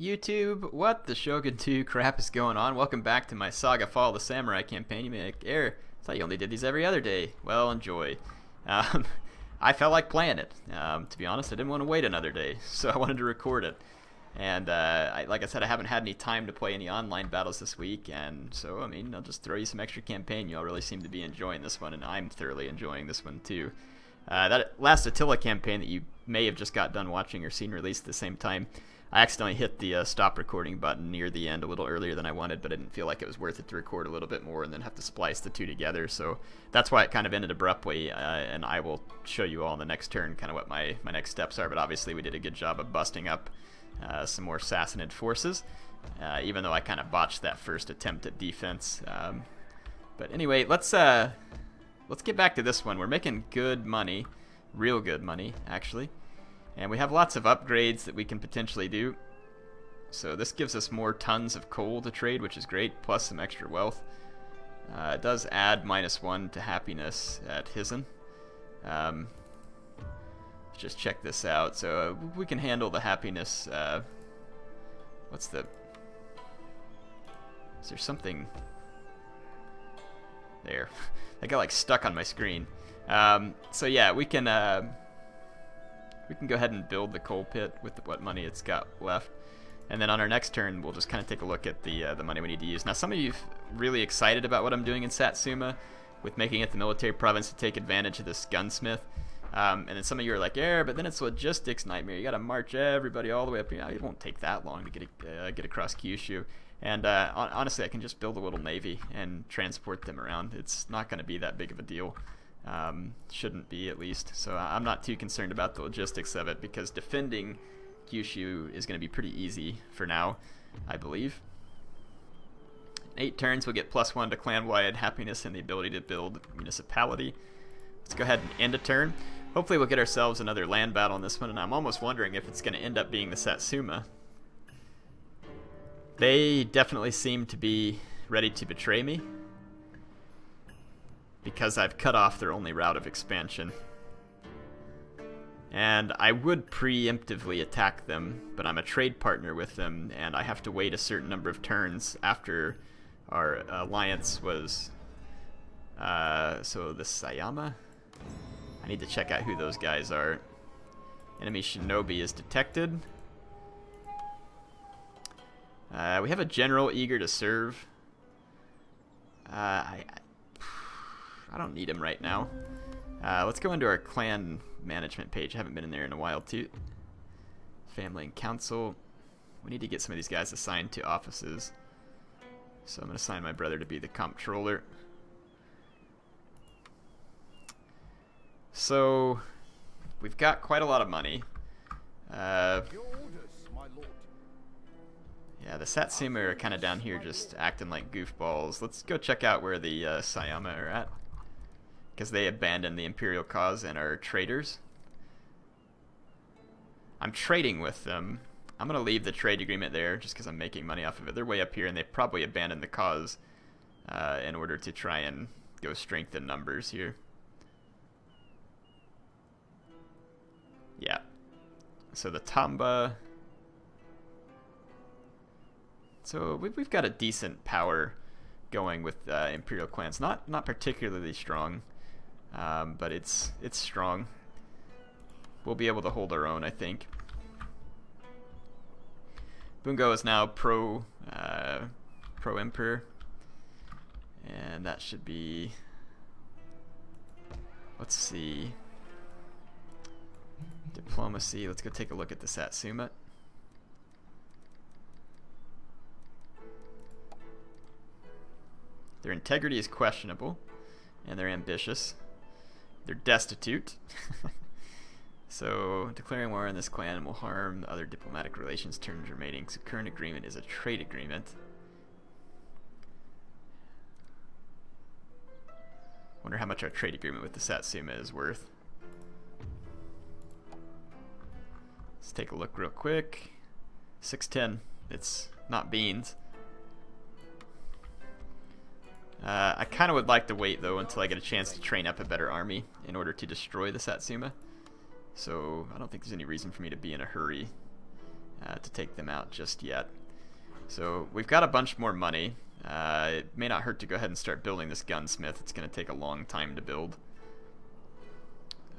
YouTube? What the Shogun 2 crap is going on? Welcome back to my Saga Fall of the Samurai campaign. You may like, I thought you only did these every other day. Well, enjoy. I felt like playing it. To be honest, I didn't want to wait another day, so I wanted to record it. And like I said, I haven't had any time to play any online battles this week, and so, I mean, I'll just throw you some extra campaign. You all really seem to be enjoying this one, and I'm thoroughly enjoying this one too. That last Attila campaign that you may have just got done watching or seen released at the same time, I accidentally hit the stop recording button near the end a little earlier than I wanted, but I didn't feel like it was worth it to record a little bit more and then have to splice the two together, so that's why it kind of ended abruptly, and I will show you all in the next turn kind of what my next steps are, but obviously we did a good job of busting up some more Sassanid forces, even though I kind of botched that first attempt at defense. But anyway, let's get back to this one. We're making good money, real good money, actually. And we have lots of upgrades that we can potentially do. So this gives us more tons of coal to trade, which is great, plus some extra wealth. It does add -1 to happiness at Hizen. Let's just check this out. So we can handle the happiness. Is there something there? I got like stuck on my screen. So yeah, we can go ahead and build the coal pit with what money it's got left. And then on our next turn, we'll just kind of take a look at the money we need to use. Now, some of you are really excited about what I'm doing in Satsuma with making it the military province to take advantage of this gunsmith. And then some of you are like, yeah, but then it's a logistics nightmare. You got to march everybody all the way up here. It won't take that long to get across Kyushu. And honestly, I can just build a little navy and transport them around. It's not going to be that big of a deal. Shouldn't be, at least. So I'm not too concerned about the logistics of it, because defending Kyushu is going to be pretty easy for now, I believe. In 8 turns, we'll get +1 to clan-wide happiness and the ability to build municipality. Let's go ahead and end a turn. Hopefully we'll get ourselves another land battle in this one, and I'm almost wondering if it's going to end up being the Satsuma. They definitely seem to be ready to betray me, because I've cut off their only route of expansion. And I would preemptively attack them, but I'm a trade partner with them, and I have to wait a certain number of turns after our alliance was... so the Sayama? I need to check out who those guys are. Enemy shinobi is detected. We have a general eager to serve. I don't need him right now. Let's go into our clan management page. I haven't been in there in a while too. Family and council. We need to get some of these guys assigned to offices. So I'm going to assign my brother to be the comptroller. So we've got quite a lot of money. Yeah, the Satsuma are kind of down here just acting like goofballs. Let's go check out where the Sayama are at, because they abandoned the Imperial cause and are traitors. I'm trading with them. I'm going to leave the trade agreement there just because I'm making money off of it. They're way up here, and they probably abandoned the cause in order to try and go strengthen numbers here. Yeah. So the Tamba... So we've got a decent power going with Imperial clans. Not particularly strong, but it's strong. We'll be able to hold our own, I think. Bungo is now pro Emperor, and that should be... Let's see. Diplomacy. Let's go take a look at the Satsuma. Their integrity is questionable, and they're ambitious. They're destitute. So, declaring war on this clan will harm other diplomatic relations terms remaining. So, current agreement is a trade agreement. Wonder how much our trade agreement with the Satsuma is worth. Let's take a look real quick. 610. It's not beans. I kind of would like to wait, though, until I get a chance to train up a better army in order to destroy the Satsuma. So I don't think there's any reason for me to be in a hurry to take them out just yet. So we've got a bunch more money. It may not hurt to go ahead and start building this gunsmith. It's going to take a long time to build.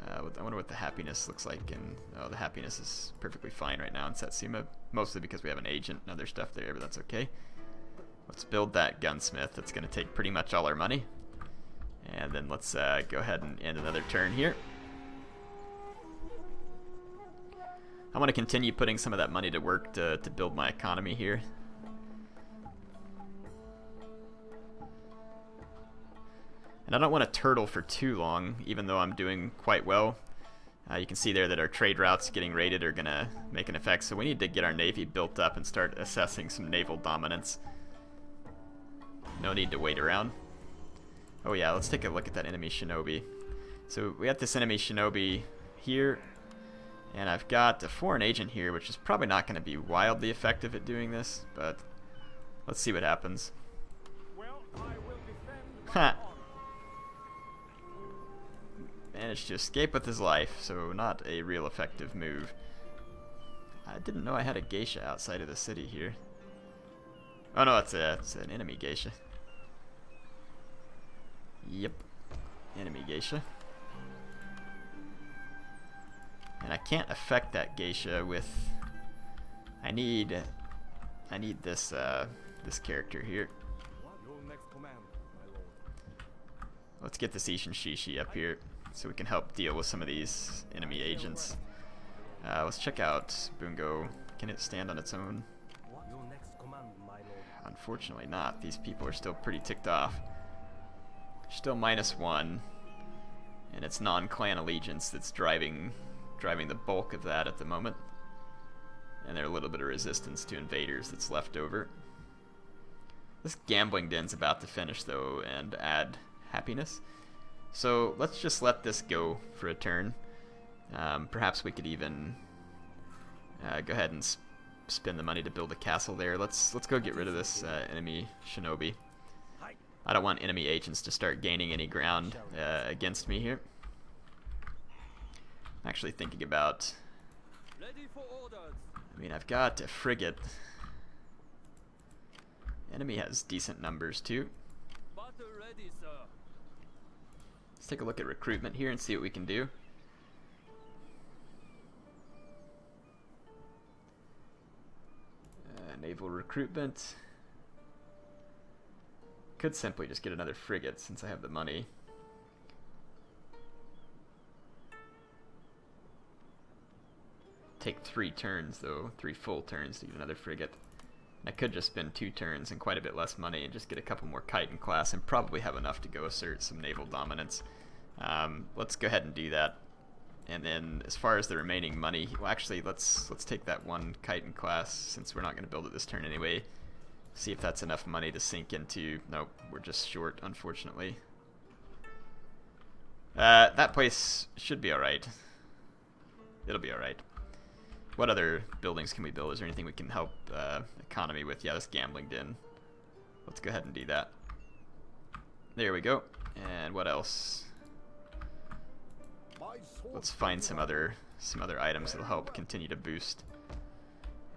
I wonder what the happiness looks like. And oh, the happiness is perfectly fine right now in Satsuma, mostly because we have an agent and other stuff there, but that's okay. Let's build that gunsmith. That's going to take pretty much all our money. And then let's go ahead and end another turn here. I want to continue putting some of that money to work to build my economy here. And I don't want to turtle for too long, even though I'm doing quite well. You can see there that our trade routes getting raided are going to make an effect, so we need to get our navy built up and start assessing some naval dominance. No need to wait around. Oh yeah, let's take a look at that enemy shinobi. So we got this enemy shinobi here, and I've got a foreign agent here, which is probably not going to be wildly effective at doing this, but let's see what happens. Well, I will defend. Ha! Managed to escape with his life, so not a real effective move. I didn't know I had a geisha outside of the city here. Oh no, it's an enemy geisha. Yep, enemy geisha. And I can't affect that geisha with. I need this this character here. Let's get this Ishin Shishi up here so we can help deal with some of these enemy agents. Let's check out Bungo. Can it stand on its own? Unfortunately not. These people are still pretty ticked off. Still -1, and it's non-clan allegiance that's driving the bulk of that at the moment. And there's a little bit of resistance to invaders that's left over. This gambling den's about to finish though and add happiness. So let's just let this go for a turn. Perhaps we could even go ahead and spend the money to build a castle there. Let's go get rid of this enemy shinobi. I don't want enemy agents to start gaining any ground against me here. I'm actually thinking about. I mean, I've got a frigate. Enemy has decent numbers too. Let's take a look at recruitment here and see what we can do. Naval recruitment. Could simply just get another frigate since I have the money. Take 3 turns though, 3 full turns to get another frigate. And I could just spend 2 turns and quite a bit less money and just get a couple more Chitin class and probably have enough to go assert some naval dominance. Let's go ahead and do that. And then as far as the remaining money, well actually let's take that 1 Chitin class since we're not going to build it this turn anyway. See if that's enough money to sink into. Nope, we're just short unfortunately. That place should be alright. It'll be alright. What other buildings can we build? Is there anything we can help economy with? Yeah, this gambling den. Let's go ahead and do that. There we go. And what else? Let's find some other items that'll help continue to boost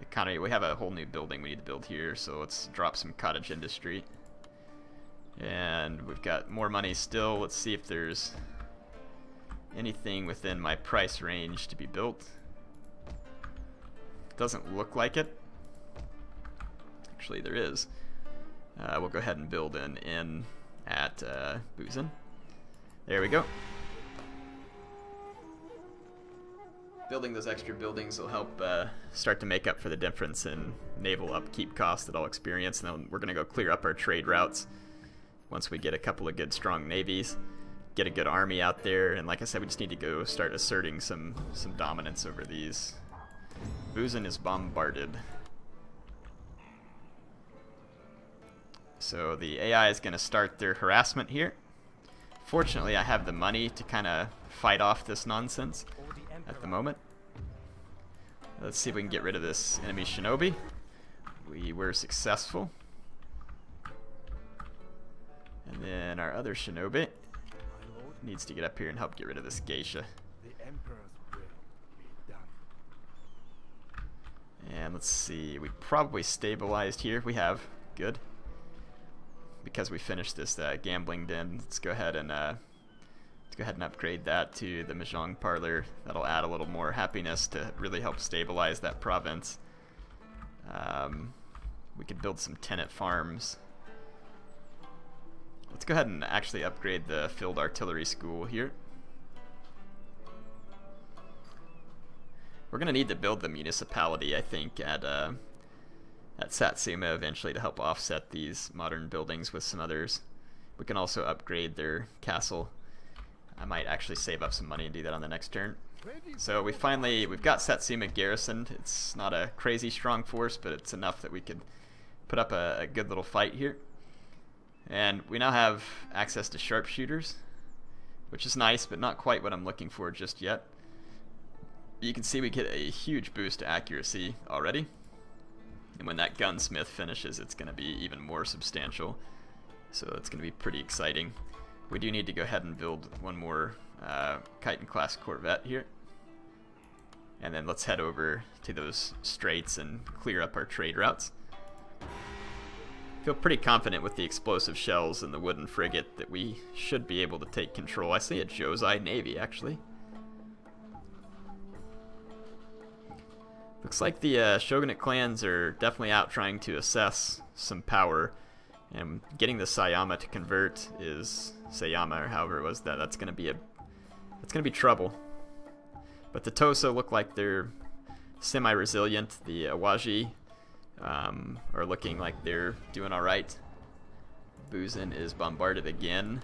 economy. We have a whole new building we need to build here, so let's drop some cottage industry. And we've got more money still. Let's see if there's anything within my price range to be built. Doesn't look like it. Actually, there is. We'll go ahead and build an inn at Busan. There we go. Building those extra buildings will help start to make up for the difference in naval upkeep costs that I'll experience. And then we're going to go clear up our trade routes once we get a couple of good strong navies, get a good army out there, and like I said, we just need to go start asserting some dominance over these. Busan is bombarded. So the AI is going to start their harassment here. Fortunately, I have the money to kind of fight off this nonsense at the moment. Let's see if we can get rid of this enemy shinobi. We were successful. And then our other shinobi needs to get up here and help get rid of this geisha. And let's see, we probably stabilized here. We have. Good. Because we finished this gambling den, let's go ahead and upgrade that to the Mahjong parlor. That'll add a little more happiness to really help stabilize that province. We could build some tenant farms. Let's go ahead and actually upgrade the field artillery school here. We're going to need to build the municipality, I think, at Satsuma eventually to help offset these modern buildings with some others. We can also upgrade their castle. I might actually save up some money and do that on the next turn. So we've got Satsuma garrisoned. It's not a crazy strong force, but it's enough that we could put up a good little fight here. And we now have access to sharpshooters, which is nice, but not quite what I'm looking for just yet. You can see we get a huge boost to accuracy already. And when that gunsmith finishes, it's going to be even more substantial. So it's going to be pretty exciting. We do need to go ahead and build one more Chiton class corvette here. And then let's head over to those straits and clear up our trade routes. Feel pretty confident with the explosive shells and the wooden frigate that we should be able to take control. I see a Josei Navy, actually. Looks like the Shogunate clans are definitely out trying to assess some power, and getting the Sayama to convert is Sayama or however it was that's gonna be trouble. But the Tosa look like they're semi-resilient. The Awaji are looking like they're doing all right. Buzen is bombarded again.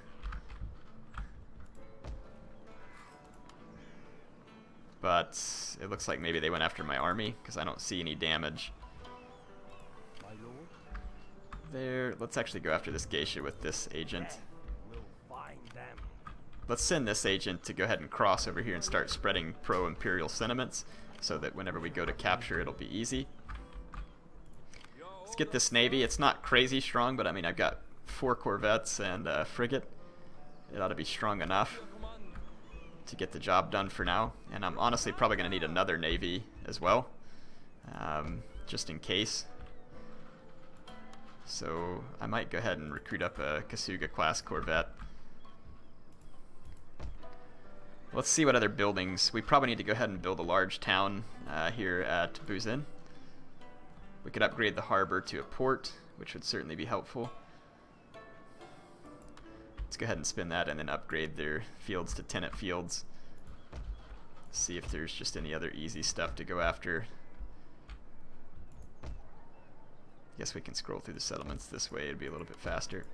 But it looks like maybe they went after my army, because I don't see any damage there. Let's actually go after this geisha with this agent. Let's send this agent to go ahead and cross over here and start spreading pro-imperial sentiments, so that whenever we go to capture, it'll be easy. Let's get this navy. It's not crazy strong, but I mean, I've got 4 corvettes and a frigate. It ought to be strong enough to get the job done for now, and I'm honestly probably going to need another navy as well, just in case. So I might go ahead and recruit up a Kasuga class corvette. Let's see what other buildings. We probably need to go ahead and build a large town here at Buzen. We could upgrade the harbor to a port, which would certainly be helpful. Let's go ahead and spin that and then upgrade their fields to tenant fields. See if there's just any other easy stuff to go after. Guess we can scroll through the settlements this way. It'd be a little bit faster.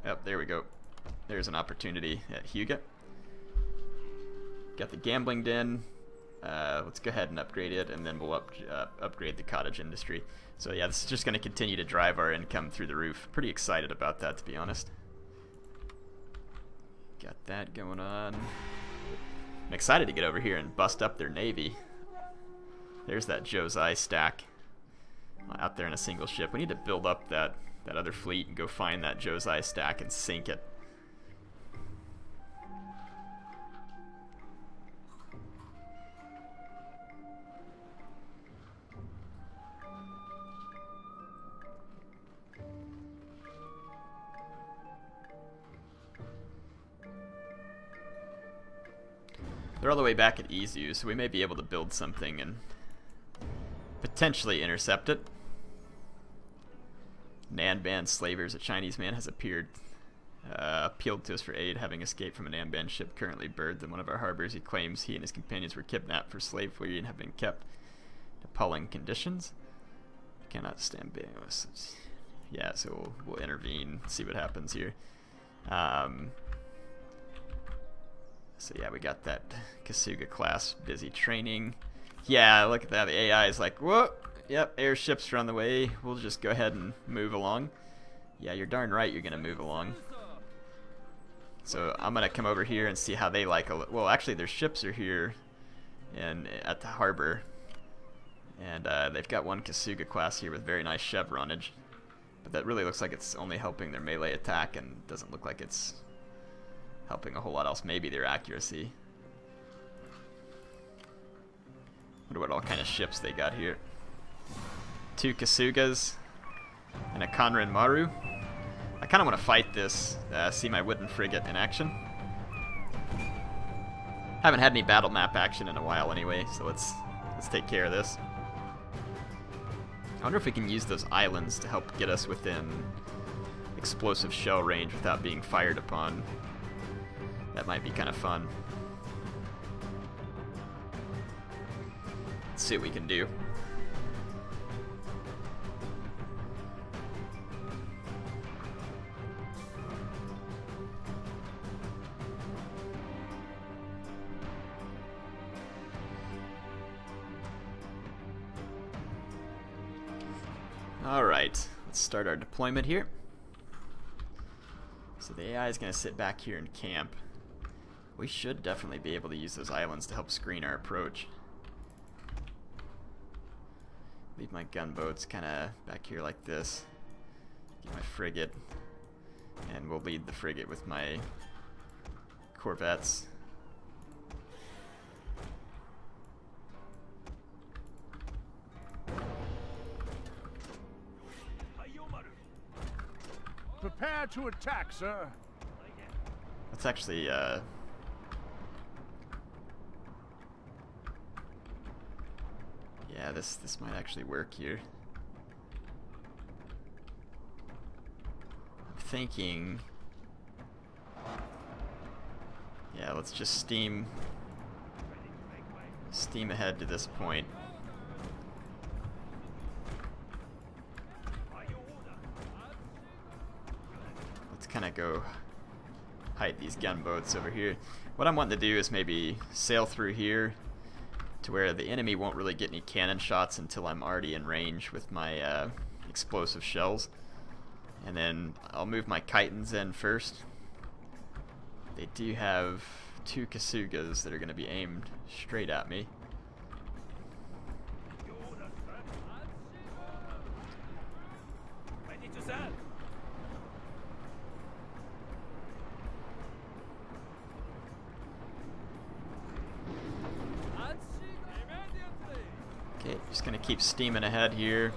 Yep, there we go. There's an opportunity at Hyuga. Got the gambling den. Let's go ahead and upgrade it, and then we'll upgrade the cottage industry. So yeah, this is just going to continue to drive our income through the roof. Pretty excited about that, to be honest. Got that going on. I'm excited to get over here and bust up their navy. There's that Josei stack out there in a single ship. We need to build up that other fleet and go find that Josei stack and sink it. They're all the way back at Izu, so we may be able to build something and potentially intercept it. Nanban slavers, a Chinese man has appeared, appealed to us for aid, having escaped from a Nanban ship currently berthed in one of our harbors. He claims he and his companions were kidnapped for slavery and have been kept in appalling conditions. Cannot stand being. Yeah, so we'll intervene, see what happens here. So yeah, we got that Kasuga class busy training. Yeah, look at that. The AI is like, whoa, yep, airships are on the way. We'll just go ahead and move along. Yeah, you're darn right you're going to move along. So I'm going to come over here and see how they like it. Well, actually, their ships are here at the harbor. And they've got one Kasuga class here with very nice chevronage. But that really looks like it's only helping their melee attack and doesn't look like it's helping a whole lot else. Maybe their accuracy. Wonder what all kind of ships they got here. 2 Kasugas and a Conran Maru. I kind of want to fight this, see my wooden frigate in action. Haven't had any battle map action in a while anyway, so let's take care of this. I wonder if we can use those islands to help get us within explosive shell range without being fired upon. That might be kind of fun. Let's see what we can do. Alright, let's start our deployment here. So the AI is going to sit back here and camp. We should definitely be able to use those islands to help screen our approach. Leave my gunboats kind of back here like this. Get my frigate. And we'll lead the frigate with my corvettes. Prepare to attack, sir. Let's actually, yeah, this might actually work here. I'm thinking, yeah, let's just steam ahead to this point. Kind of go hide these gunboats over here. What I'm wanting to do is maybe sail through here to where the enemy won't really get any cannon shots until I'm already in range with my explosive shells. And then I'll move my Chitons in first. They do have 2 Kasugas that are going to be aimed straight at me. Ready to serve. Okay, just gonna keep steaming ahead here.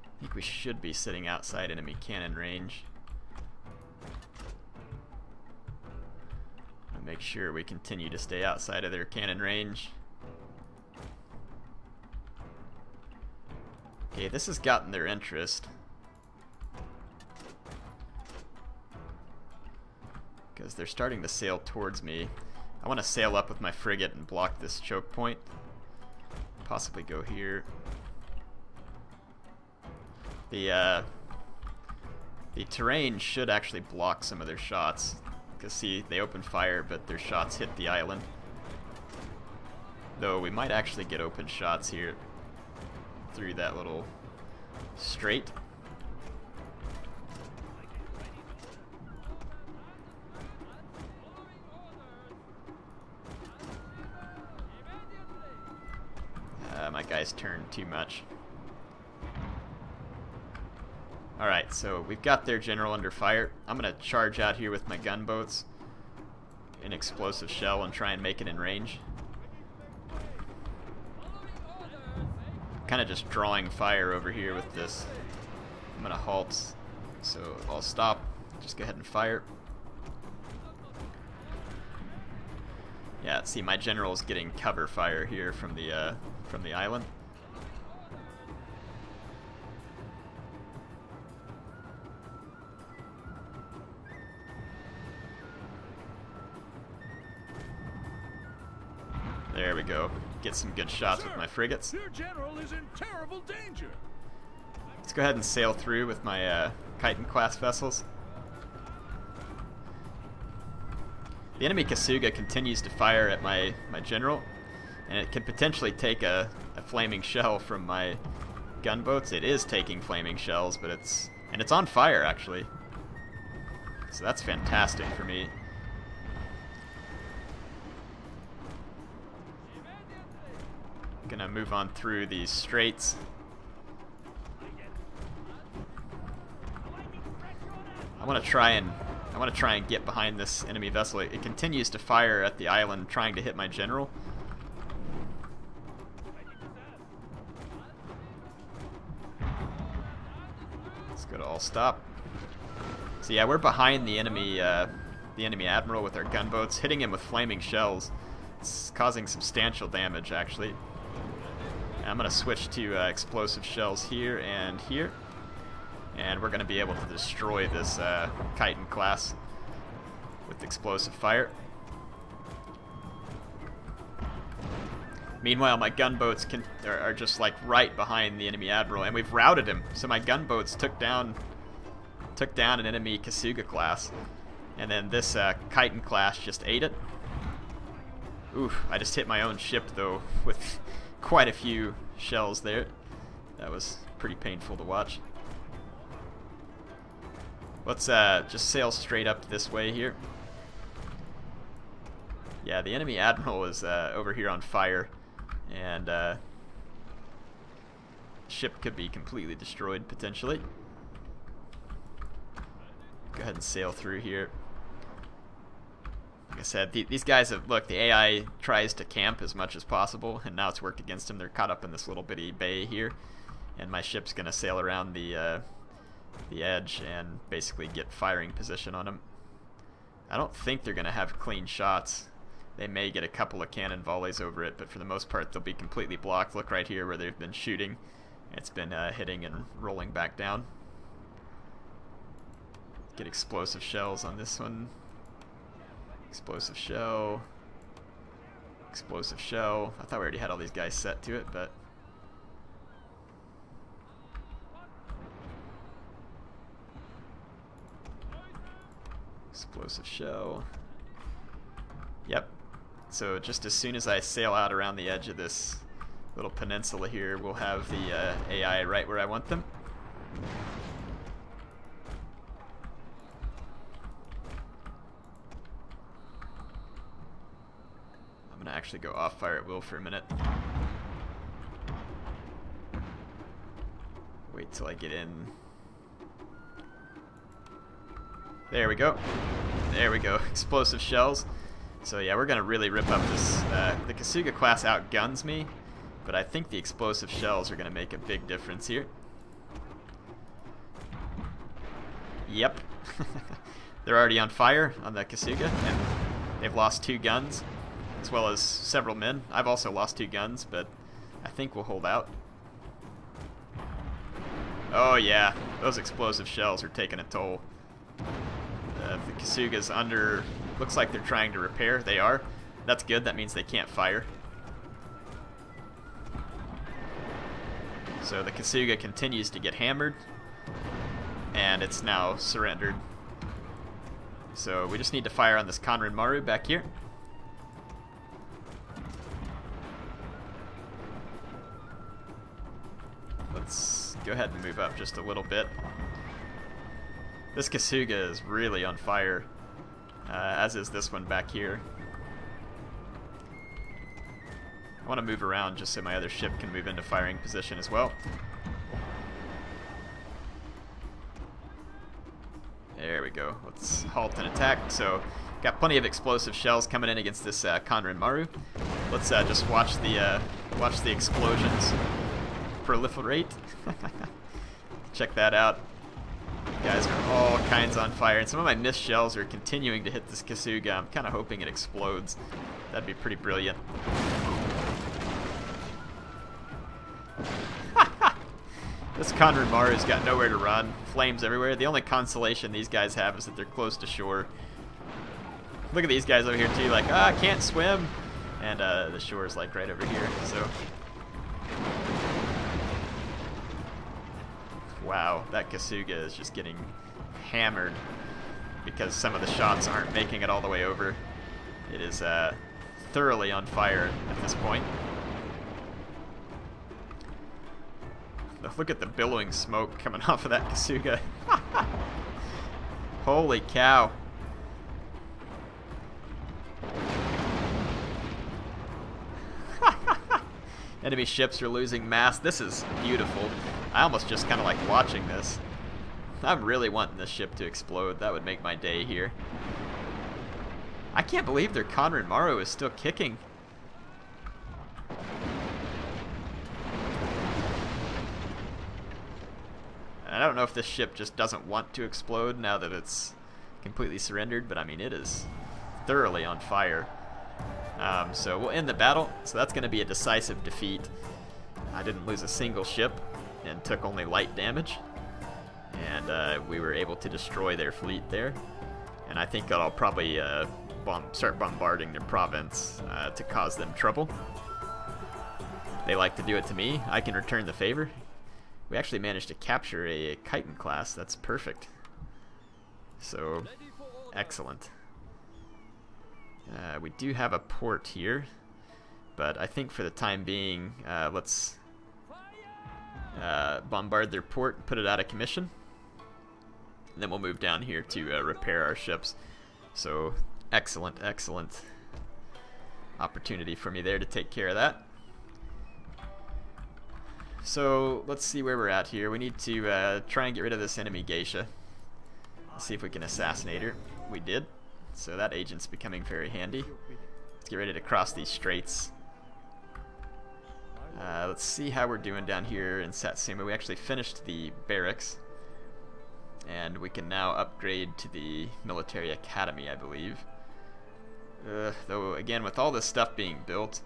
I think we should be sitting outside enemy cannon range. I'll make sure we continue to stay outside of their cannon range. Okay, this has gotten their interest. Because they're starting to sail towards me. I want to sail up with my frigate and block this choke point. Possibly go here. The terrain should actually block some of their shots. Because see, they open fire, but their shots hit the island. Though we might actually get open shots here through that little strait. My guys turned too much. Alright, so we've got their general under fire. I'm going to charge out here with my gunboats in explosive shell and try and make it in range. Kind of just drawing fire over here with this. I'm going to halt, so I'll stop. Just go ahead and fire. Yeah, see, my general's getting cover fire here from the island. There we go. Get some good shots with my frigates. Your general is in terrible danger. Let's go ahead and sail through with my Chiton class vessels. The enemy Kasuga continues to fire at my general, and it can potentially take a flaming shell from my gunboats. It is taking flaming shells, but it's on fire actually. So that's fantastic for me. Gonna move on through these straits. I want to try and I want to try and get behind this enemy vessel. It continues to fire at the island, trying to hit my general. Let's go to all stop. So yeah, we're behind the enemy admiral with our gunboats, hitting him with flaming shells. It's causing substantial damage, actually. And I'm going to switch to explosive shells here, and we're going to be able to destroy this Chiton class with explosive fire. Meanwhile, my gunboats are just like right behind the enemy admiral, and we've routed him. So my gunboats took down an enemy Kasuga class, and then this Chiton class just ate it. Oof, I just hit my own ship though with quite a few shells there. That was pretty painful to watch. Let's just sail straight up this way here. Yeah, the enemy admiral is over here on fire, and the ship could be completely destroyed potentially. Go ahead and sail through here. Like I said, these guys have, look, the AI tries to camp as much as possible, and now it's worked against them. They're caught up in this little bitty bay here, and my ship's gonna sail around the edge and basically get firing position on them. I don't think they're gonna have clean shots. They may get a couple of cannon volleys over it, but for the most part they'll be completely blocked. Look right here where they've been shooting. It's been hitting and rolling back down. Get explosive shells on this one. Explosive shell. Explosive shell. I thought we already had all these guys set to it, but... Explosive shell. Yep. So just as soon as I sail out around the edge of this little peninsula here, we'll have the AI right where I want them. I'm gonna actually go off fire at will for a minute. Wait till I get in. There we go. There we go. Explosive shells. So yeah, we're gonna really rip up this. The Kasuga class outguns me, but I think the explosive shells are gonna make a big difference here. Yep. They're already on fire on the Kasuga, and they've lost 2 guns, as well as several men. I've also lost 2 guns, but I think we'll hold out. Oh yeah, those explosive shells are taking a toll. The Kasuga's under... Looks like they're trying to repair. They are. That's good. That means they can't fire. So the Kasuga continues to get hammered, and it's now surrendered. So we just need to fire on this Conran Maru back here. Let's go ahead and move up just a little bit. This Kasuga is really on fire, as is this one back here. I want to move around just so my other ship can move into firing position as well. There we go. Let's halt and attack. So, got plenty of explosive shells coming in against this Conran Maru. Let's just watch the explosions proliferate. Check that out. You guys are all kinds on fire, and some of my missed shells are continuing to hit this Kasuga. I'm kind of hoping it explodes. That'd be pretty brilliant. This Conran Maru's got nowhere to run. Flames everywhere. The only consolation these guys have is that they're close to shore. Look at these guys over here too, like, I can't swim. And the shore is like right over here, so. Wow, that Kasuga is just getting hammered because some of the shots aren't making it all the way over. It is thoroughly on fire at this point. Look at the billowing smoke coming off of that Kasuga. Holy cow. Enemy ships are losing mass. This is beautiful. I almost just kind of like watching this. I'm really wanting this ship to explode. That would make my day here. I can't believe their Conrad Morrow is still kicking. I don't know if this ship just doesn't want to explode now that it's completely surrendered, but I mean, it is thoroughly on fire. So we'll end the battle. So that's going to be a decisive defeat. I didn't lose a single ship and took only light damage. And we were able to destroy their fleet there. And I think that I'll probably start bombarding their province to cause them trouble. They like to do it to me. I can return the favor. We actually managed to capture a Chiton class. That's perfect. So, excellent. We do have a port here, but I think for the time being, let's bombard their port and put it out of commission. And then we'll move down here to repair our ships. So, excellent, excellent opportunity for me there to take care of that. So, let's see where we're at here. We need to try and get rid of this enemy geisha. Let's see if we can assassinate her. We did. So that agent's becoming very handy. Let's get ready to cross these straits. Let's see how we're doing down here in Satsuma. We actually finished the barracks. And we can now upgrade to the military academy, I believe. Though, again, with all this stuff being built,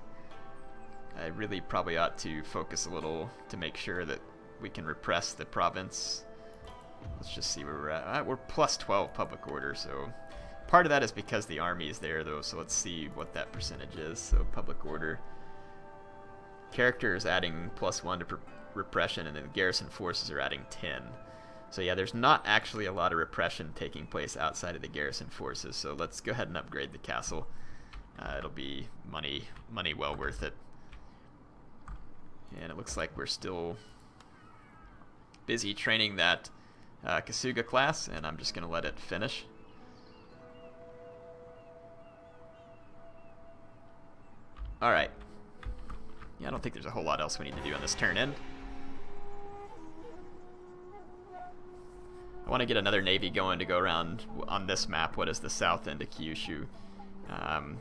I really probably ought to focus a little to make sure that we can repress the province. Let's just see where we're at. We're plus 12 public order, so part of that is because the army is there, though, so let's see what that percentage is. So public order. Character is adding +1 to repression, and then the garrison forces are adding 10. So yeah, there's not actually a lot of repression taking place outside of the garrison forces, so let's go ahead and upgrade the castle. It'll be money well worth it. And it looks like we're still busy training that Kasuga class, and I'm just going to let it finish. Alright. Yeah, I don't think there's a whole lot else we need to do on this turn end. I want to get another navy going to go around on this map, what is the south end of Kyushu,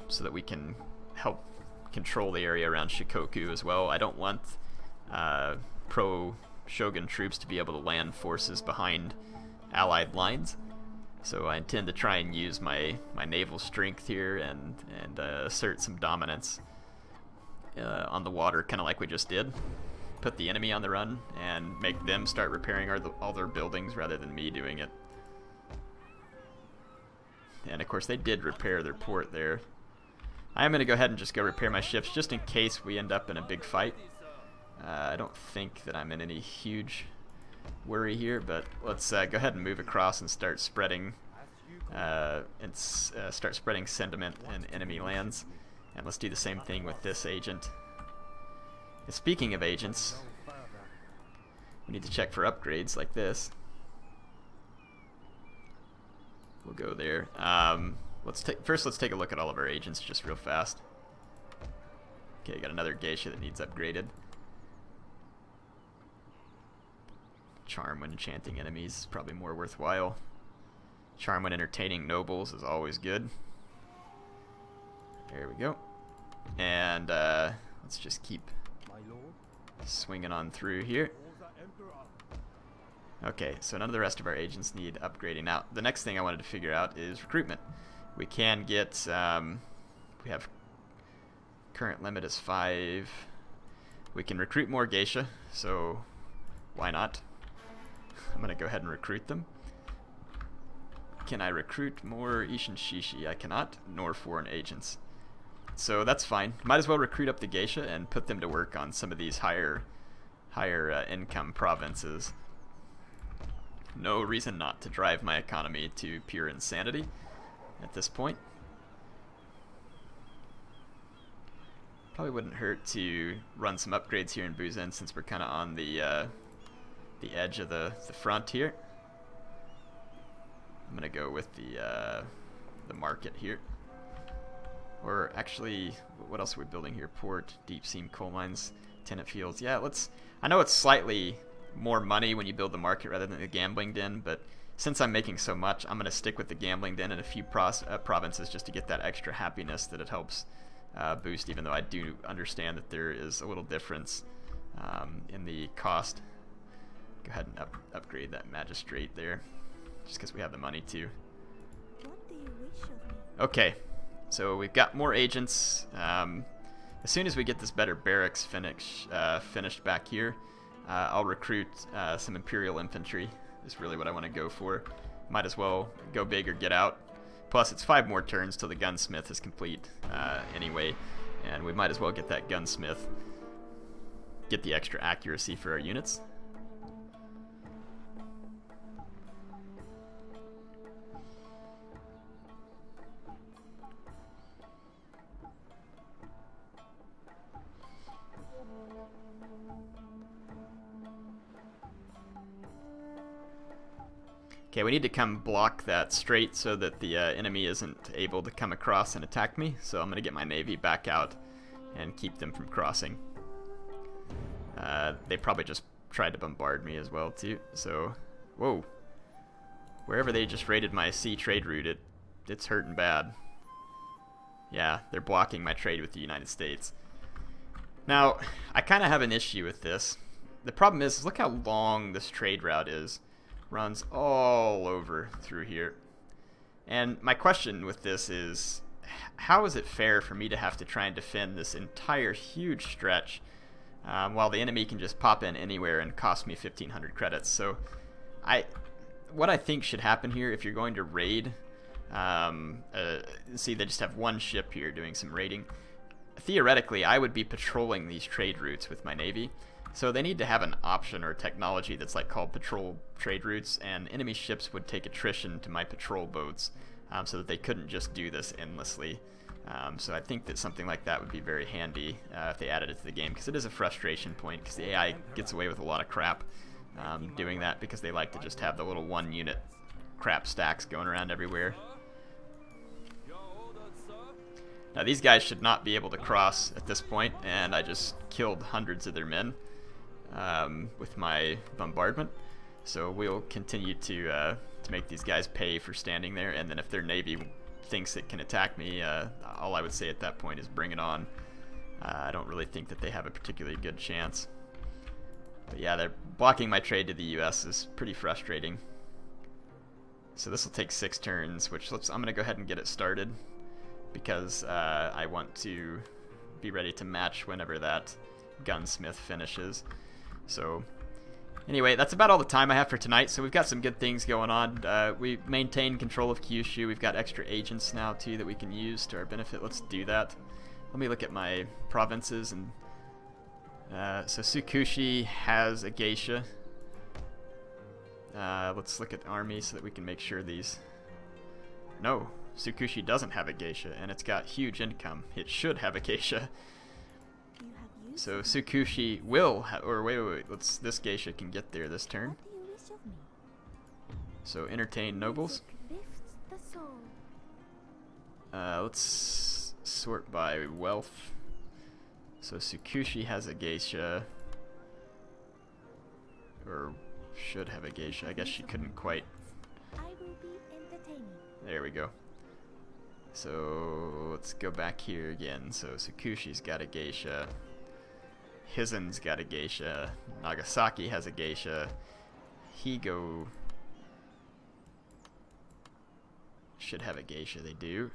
so that we can help control the area around Shikoku as well. I don't want pro-Shogun troops to be able to land forces behind allied lines, so I intend to try and use my naval strength here and assert some dominance on the water, kind of like we just did. Put the enemy on the run and make them start repairing all their buildings rather than me doing it. And of course they did repair their port there. I am going to go ahead and just go repair my ships just in case we end up in a big fight. I don't think that I'm in any huge worry here, but let's go ahead and move across and start spreading sentiment in enemy lands. And let's do the same thing with this agent. And speaking of agents, we need to check for upgrades like this. We'll go there. First, let's take a look at all of our agents just real fast. Okay, got another geisha that needs upgraded. Charm when enchanting enemies is probably more worthwhile. Charm when entertaining nobles is always good. There we go. And let's just keep swinging on through here. Okay, so none of the rest of our agents need upgrading. Now, the next thing I wanted to figure out is recruitment. We can get, we have current limit is 5. We can recruit more geisha, so why not? I'm going to go ahead and recruit them. Can I recruit more Ishin Shishi? I cannot, nor foreign agents. So that's fine. Might as well recruit up the geisha and put them to work on some of these higher income provinces. No reason not to drive my economy to pure insanity at this point. Probably wouldn't hurt to run some upgrades here in Buzen since we're kind of on the edge of the front here. I'm gonna go with the market here. Or actually, what else are we building here? Port, deep seam coal mines, tenant fields. Yeah, let's. I know it's slightly more money when you build the market rather than the gambling den, but since I'm making so much, I'm going to stick with the gambling den in a few provinces just to get that extra happiness that it helps boost, even though I do understand that there is a little difference in the cost. Go ahead and upgrade that magistrate there, just because we have the money to. What do you wish of me? Okay, so we've got more agents. As soon as we get this better barracks finished back here, I'll recruit some Imperial infantry. Is really what I want to go for. Might as well go big or get out. Plus, it's 5 more turns till the gunsmith is complete anyway, and we might as well get that gunsmith. Get the extra accuracy for our units. Okay, we need to come block that strait so that the enemy isn't able to come across and attack me. So I'm going to get my navy back out and keep them from crossing. They probably just tried to bombard me as well too. So, whoa. Wherever they just raided my sea trade route, it's hurting bad. Yeah, they're blocking my trade with the United States. Now, I kind of have an issue with this. The problem is, look how long this trade route is. Runs all over through here. And my question with this is, how is it fair for me to have to try and defend this entire huge stretch while the enemy can just pop in anywhere and cost me 1,500 credits? So what I think should happen here, if you're going to raid, see they just have one ship here doing some raiding. Theoretically, I would be patrolling these trade routes with my navy. So they need to have an option or technology that's like called patrol trade routes, and enemy ships would take attrition to my patrol boats so that they couldn't just do this endlessly. So I think that something like that would be very handy if they added it to the game, because it is a frustration point, because the AI gets away with a lot of crap doing that, because they like to just have the little 1 unit crap stacks going around everywhere. Now these guys should not be able to cross at this point, and I just killed hundreds of their men with my bombardment. So we'll continue to make these guys pay for standing there, and then if their navy thinks it can attack me, all I would say at that point is bring it on. I don't really think that they have a particularly good chance. But yeah, they're blocking my trade to the US is pretty frustrating. So this will take 6 turns, which I'm going to go ahead and get it started, because I want to be ready to match whenever that gunsmith finishes. So anyway, that's about all the time I have for tonight. So we've got some good things going on. We maintain control of Kyushu. We've got extra agents now too that we can use to our benefit. Let's do that. Let me look at my provinces. And so Tsukushi has a geisha. Let's look at the army so that we can make sure these... No, Tsukushi doesn't have a geisha, and it's got huge income. It should have a geisha. So Tsukushi will wait. This geisha can get there this turn. So entertain nobles. Let's sort by wealth. So Tsukushi has a geisha, or should have a geisha. I guess she couldn't quite. There we go. So let's go back here again. So Tsukushi's got a geisha. Hizen's got a geisha. Nagasaki has a geisha. Higo should have a geisha. They do.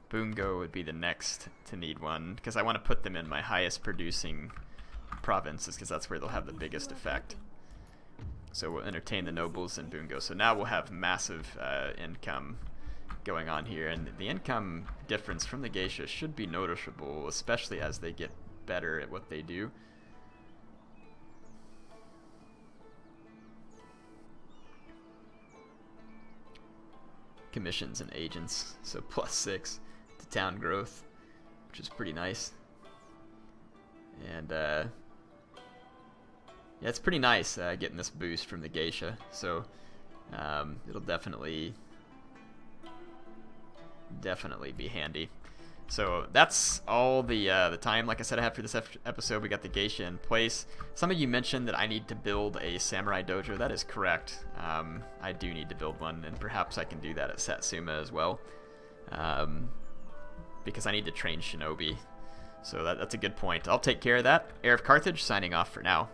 Bungo would be the next to need one, because I want to put them in my highest producing provinces, because that's where they'll have the biggest effect. So we'll entertain the nobles in Bungo. So now we'll have massive income going on here, and the income difference from the geisha should be noticeable, especially as they get better at what they do. Commissions and agents, so +6 to town growth, which is pretty nice. And yeah, it's pretty nice getting this boost from the geisha, so it'll definitely be handy. So that's all the time, like I said, I have for this episode. We got the geisha in place. Some of you mentioned that I need to build a samurai dojo. That is correct. I do need to build one, and perhaps I can do that at Satsuma as well, because I need to train shinobi. So that's a good point. I'll take care of that. HeirofCarthage signing off for now.